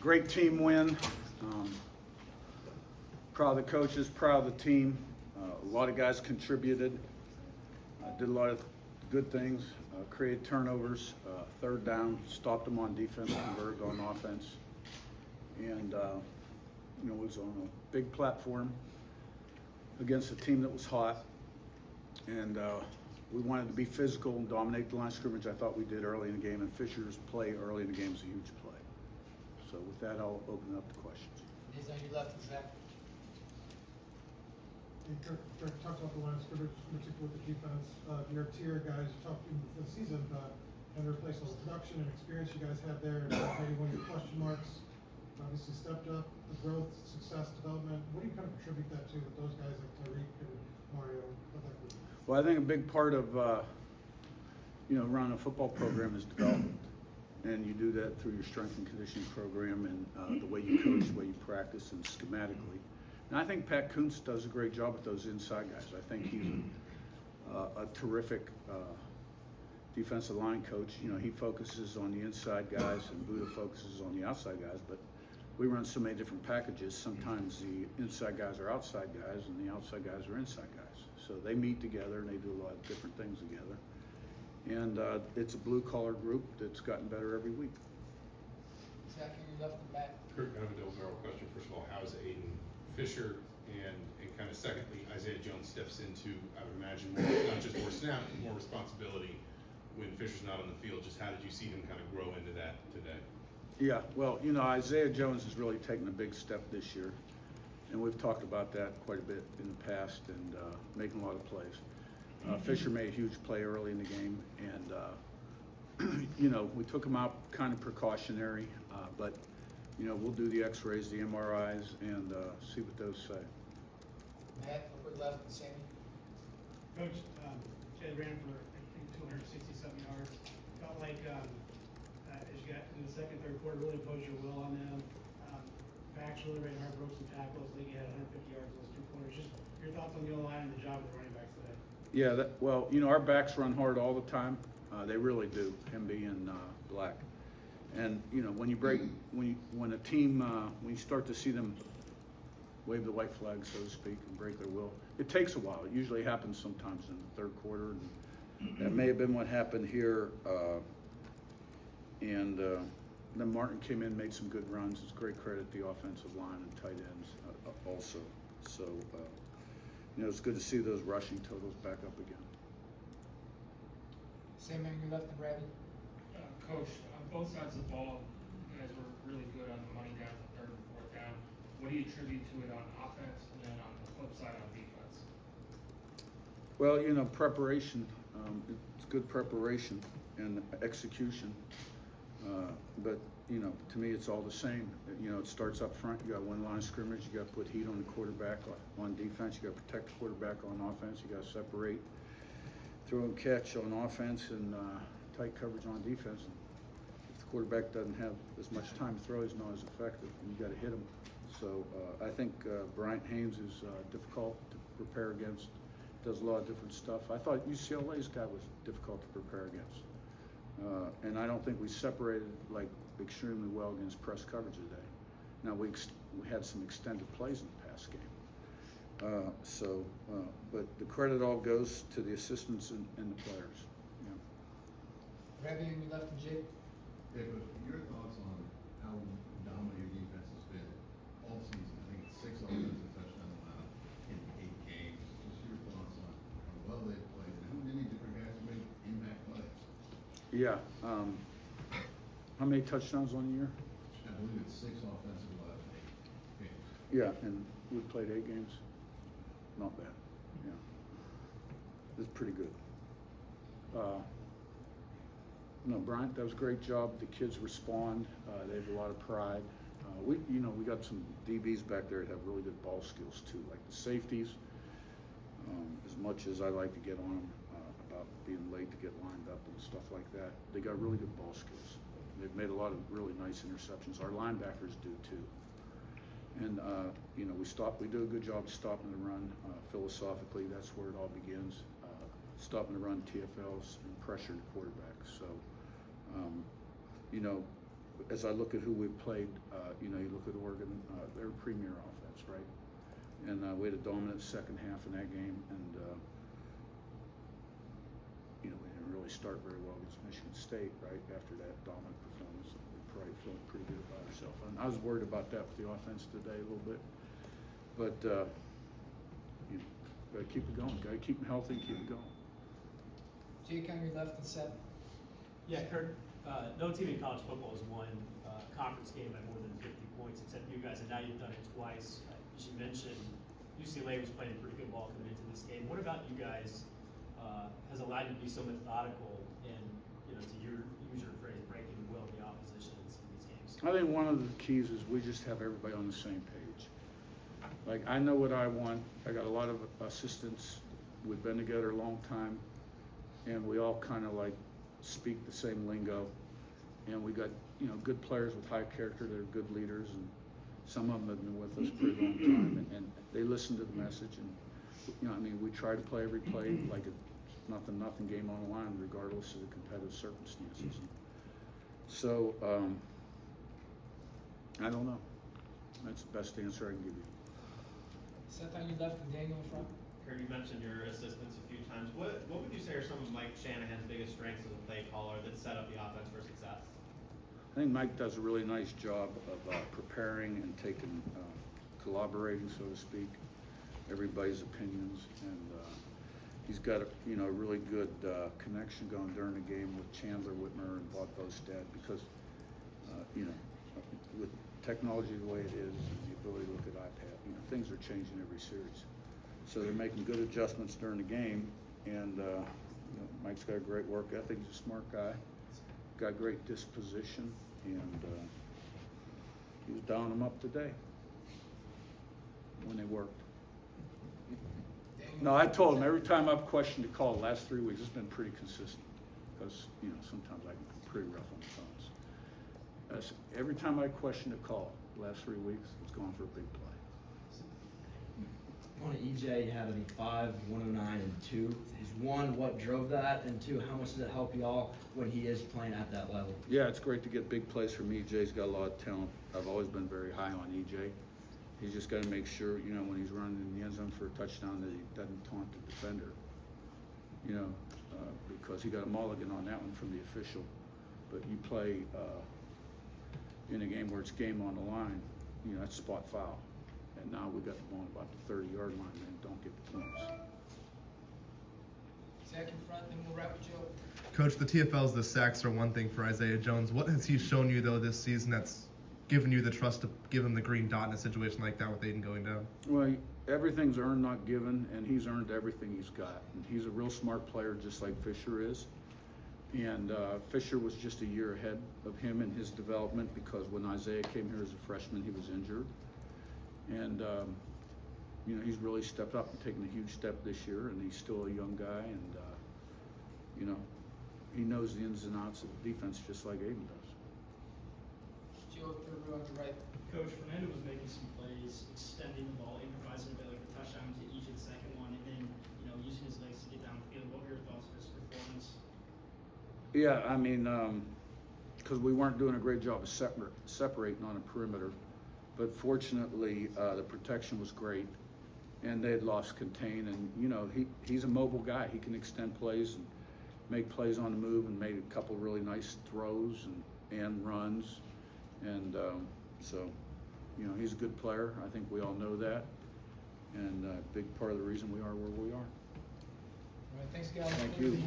Great team win. Proud of the coaches, proud of the team. A lot of guys contributed. Did a lot of good things. Created turnovers, third down, stopped them on defense, converted on offense. And it was on a big platform against a team that was hot. And we wanted to be physical and dominate the line of scrimmage. I thought we did early in the game, and Fisher's play early in the game was a huge play. So with that, I'll open it up to questions. Is on your left, Zach? Curt talked about the line of scrimmage, particularly with the defense. Your tier guys, you talked in the season about kind of replace all the production and experience you guys had there. Maybe one of your question marks. Obviously stepped up the growth, success, development. What do you kind of attribute that to with those guys like Tyreek and Mario? Well, I think a big part of running a football program is development, and you do that through your strength and conditioning program and the way you coach, the way you practice, and schematically. And I think Pat Kuntz does a great job with those inside guys. I think he's a terrific defensive line coach. He focuses on the inside guys, and Buddha focuses on the outside guys. But we run so many different packages. Sometimes the inside guys are outside guys, and the outside guys are inside guys. So they meet together, and they do a lot of different things together. And it's a blue-collar group that's gotten better every week. Zach, your left and back. Curt, kind of a double barrel question. First of all, how is Aiden Fisher, and kind of secondly, Isaiah Jones steps into, I would imagine, not just more snap, but more responsibility when Fisher's not on the field. Just how did you see him kind of grow into that today? Yeah, well, Isaiah Jones has really taken a big step this year, and we've talked about that quite a bit in the past, and making a lot of plays. Fisher made a huge play early in the game, and we took him out kind of precautionary, but we'll do the X-rays, the MRIs, and see what those say. Matt, upper left, and Sammy. Coach, Jed ran for, I think, 267 yards. Felt like as you got in the second, third quarter, really imposed your will on them. Backs really ran hard, broke some tackles. I think you had 150 yards in those two quarters. Just your thoughts on the O-line and the job of the running backs today. Yeah, our backs run hard all the time. They really do, him being black. And when a team, when you start to see them wave the white flag, so to speak, and break their will, it takes a while. It usually happens sometimes in the third quarter, and that may have been what happened here. And then Martin came in, made some good runs. It's great credit to the offensive line and tight ends also. So it's good to see those rushing totals back up again. Sammy on your left and Ravi. Coach, on both sides of the ball, you guys were really good on the money downs, the third and fourth down. What do you attribute to it on offense, and then on the flip side on defense? Well, preparation. It's good preparation and execution. But to me, it's all the same. It starts up front. You got one line of scrimmage. You got to put heat on the quarterback on defense. You got to protect the quarterback on offense. You got to separate, throw and catch on offense, and tight coverage on defense. If the quarterback doesn't have as much time to throw, he's not as effective, and you got to hit him. So I think Bryant Haynes is difficult to prepare against. Does a lot of different stuff. I thought UCLA's guy was difficult to prepare against, and I don't think we separated extremely well against press coverage today. Now we had some extended plays in the past game. But the credit all goes to the assistants and the players. Ravi on your left and Jake. Yeah, but your thoughts on how dominant your defense has been all season? I think it's 6 offensive touchdowns allowed in 8 games. Just your thoughts on how well they've played and how many different guys have made impact plays. Yeah. How many touchdowns on the year? I believe it's 6 offensive allowed in 8 games. Yeah, and we played 8 games. Not bad. Yeah, it's pretty good. Bryant does a great job. The kids respond. They have a lot of pride. We got some DBs back there that have really good ball skills too, like the safeties. As much as I like to get on them about being late to get lined up and stuff like that, they got really good ball skills. They've made a lot of really nice interceptions. Our linebackers do too. And we do a good job of stopping the run. Philosophically, that's where it all begins. Stopping the run, TFLs, and pressuring the quarterback. So, as I look at who we've played, you know, you look at Oregon, they're a premier offense, right? And we had a dominant second half in that game, and you know, we didn't really start very well against Michigan State, right? After that dominant performance, we probably felt pretty good about ourselves. And I was worried about that with the offense today a little bit, but you know, gotta keep it going, gotta keep them healthy, keep it going. Jake on your left and Seth. Yeah, Curt, no team in college football has won a conference game by more than 50 points except you guys, and now you've done it twice. As you mentioned, UCLA was playing pretty good ball coming into this game. What about you guys has allowed you to be so methodical and, you know, to use your phrase, breaking the will of the opposition in some of these games? I think one of the keys is we just have everybody on the same page. Like, I know what I want. I got a lot of assistants. We've been together a long time, and we all kind of like speak the same lingo. And we got, you know, good players with high character. They're good leaders, and some of them have been with us a pretty long time, and they listen to the message. And you know, I mean, we try to play every play like it's nothing game on the line, regardless of the competitive circumstances. So I don't know. That's the best answer I can give you. Seth on your left and Daniel in front. Curt, you mentioned your assistants a few times. What would you say are some of Mike Shanahan's biggest strengths as a play caller that set up the offense for success? I think Mike does a really nice job of preparing and taking, collaborating, so to speak, everybody's opinions, and he's got a really good connection going during the game with Chandler Whitmer and Bob Bostad, because you know, with technology the way it is, and the ability to look at iPad, you know, things are changing every series. So they're making good adjustments during the game, and you know, Mike's got a great work ethic. He's a smart guy, got great disposition, and he was dialing them up today when they worked. Daniel No, I told him every time I've questioned a call the last 3 weeks, it's been pretty consistent, because you know, sometimes I can be pretty rough on the phones. Every time I questioned a call the last 3 weeks, it's going for a big play. On EJ, you had, I think, 5, 109, and 2. Is one, what drove that? And two, how much does it help y'all when he is playing at that level? Yeah, it's great to get big plays from EJ. He's got a lot of talent. I've always been very high on EJ. He's just got to make sure, you know, when he's running in the end zone for a touchdown, that he doesn't taunt the defender, you know, because he got a mulligan on that one from the official. But you play in a game where it's game on the line, you know, that's spot foul. And now we got the ball about the 30-yard line and don't get the points. Zach in front, then we'll wrap with Joe. Coach, the TFL's the sacks are one thing for Isaiah Jones. What has he shown you, though, this season that's given you the trust to give him the green dot in a situation like that with Aiden going down? Well, everything's earned, not given, and he's earned everything he's got. And he's a real smart player, just like Fisher is. And Fisher was just a year ahead of him in his development, because when Isaiah came here as a freshman, he was injured. And you know, he's really stepped up and taken a huge step this year, and he's still a young guy, and you know, he knows the ins and outs of the defense just like Aiden does. Joe, third row on your right. Coach, Fernando was making some plays, extending the ball, improvising a bit like the touchdown to each of the second one, and then, you know, using his legs to get downfield. What were your thoughts of his performance? Yeah, I mean, because we weren't doing a great job of separating on a perimeter, but fortunately the protection was great, and they had lost contain, and you know, he's a mobile guy. He can extend plays and make plays on the move, and made a couple really nice throws and runs, and so you know, he's a good player. I think we all know that, and a big part of the reason we are where we are. All right, thanks, guys. Thank you.